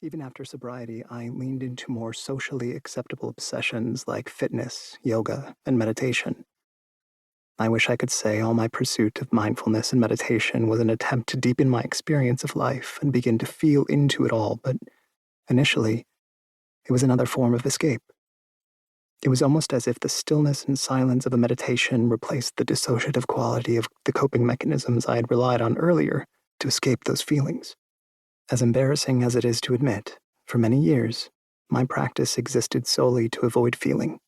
Even after sobriety, I leaned into more socially acceptable obsessions like fitness, yoga, and meditation. I wish I could say all my pursuit of mindfulness and meditation was an attempt to deepen my experience of life and begin to feel into it all, but initially, it was another form of escape. It was almost as if the stillness and silence of a meditation replaced the dissociative quality of the coping mechanisms I had relied on earlier to escape those feelings. As embarrassing as it is to admit, for many years, my practice existed solely to avoid feeling.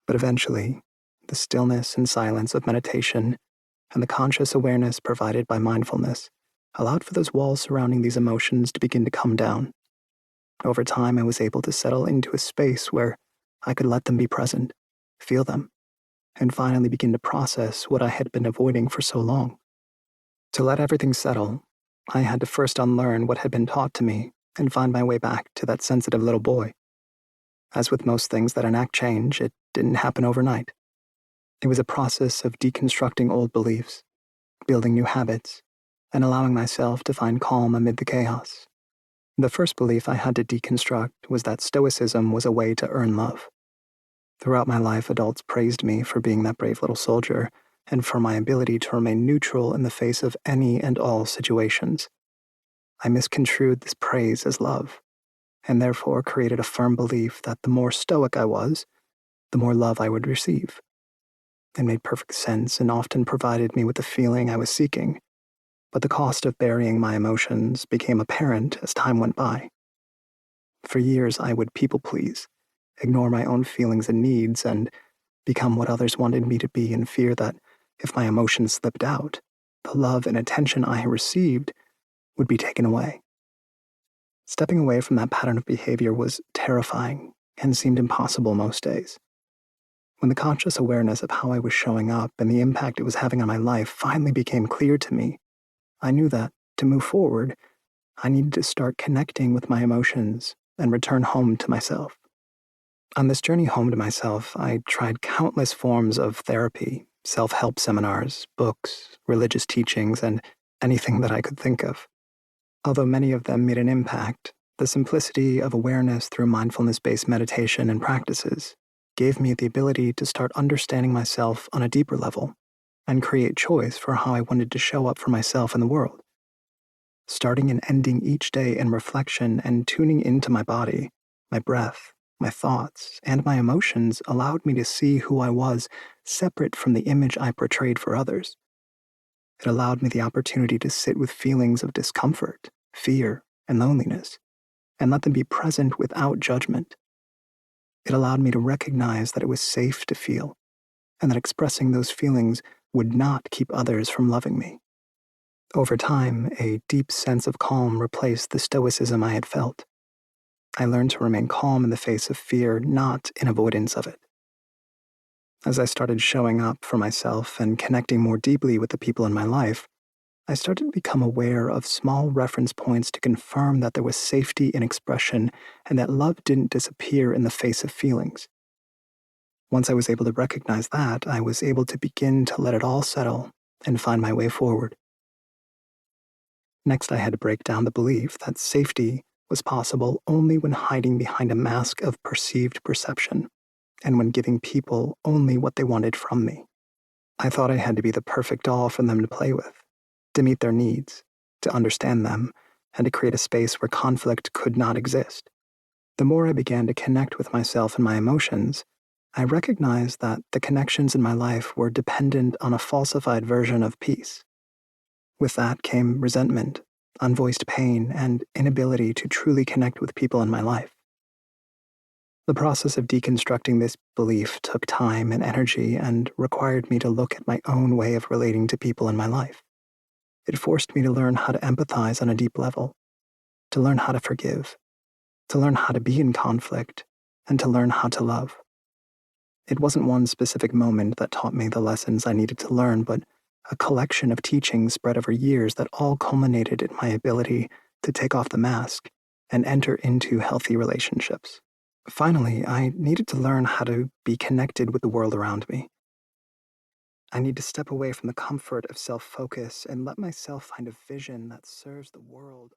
But eventually, the stillness and silence of meditation and the conscious awareness provided by mindfulness allowed for those walls surrounding these emotions to begin to come down. Over time, I was able to settle into a space where I could let them be present, feel them, and finally begin to process what I had been avoiding for so long. To let everything settle, I had to first unlearn what had been taught to me and find my way back to that sensitive little boy. As with most things that enact change, it didn't happen overnight. It was a process of deconstructing old beliefs, building new habits, and allowing myself to find calm amid the chaos. The first belief I had to deconstruct was that stoicism was a way to earn love. Throughout my life, adults praised me for being that brave little soldier and for my ability to remain neutral in the face of any and all situations. I misconstrued this praise as love, and therefore created a firm belief that the more stoic I was, the more love I would receive. It made perfect sense and often provided me with the feeling I was seeking, but the cost of burying my emotions became apparent as time went by. For years, I would people please, ignore my own feelings and needs, and become what others wanted me to be in fear that if my emotions slipped out, the love and attention I had received would be taken away. Stepping away from that pattern of behavior was terrifying and seemed impossible most days. When the conscious awareness of how I was showing up and the impact it was having on my life finally became clear to me, I knew that, to move forward, I needed to start connecting with my emotions and return home to myself. On this journey home to myself, I tried countless forms of therapy, self-help seminars, books, religious teachings, and anything that I could think of. Although many of them made an impact, the simplicity of awareness through mindfulness-based meditation and practices gave me the ability to start understanding myself on a deeper level and create choice for how I wanted to show up for myself in the world. Starting and ending each day in reflection and tuning into my body, my breath, my thoughts, and my emotions allowed me to see who I was separate from the image I portrayed for others. It allowed me the opportunity to sit with feelings of discomfort, fear, and loneliness, and let them be present without judgment. It allowed me to recognize that it was safe to feel, and that expressing those feelings would not keep others from loving me. Over time, a deep sense of calm replaced the stoicism I had felt. I learned to remain calm in the face of fear, not in avoidance of it. As I started showing up for myself and connecting more deeply with the people in my life, I started to become aware of small reference points to confirm that there was safety in expression and that love didn't disappear in the face of feelings. Once I was able to recognize that, I was able to begin to let it all settle and find my way forward. Next, I had to break down the belief that safety was possible only when hiding behind a mask of perceived perception and when giving people only what they wanted from me. I thought I had to be the perfect doll for them to play with, to meet their needs, to understand them, and to create a space where conflict could not exist. The more I began to connect with myself and my emotions, I recognized that the connections in my life were dependent on a falsified version of peace. With that came resentment, unvoiced pain, and inability to truly connect with people in my life. The process of deconstructing this belief took time and energy and required me to look at my own way of relating to people in my life. It forced me to learn how to empathize on a deep level, to learn how to forgive, to learn how to be in conflict, and to learn how to love. It wasn't one specific moment that taught me the lessons I needed to learn, but a collection of teachings spread over years that all culminated in my ability to take off the mask and enter into healthy relationships. Finally, I needed to learn how to be connected with the world around me. I need to step away from the comfort of self-focus and let myself find a vision that serves the world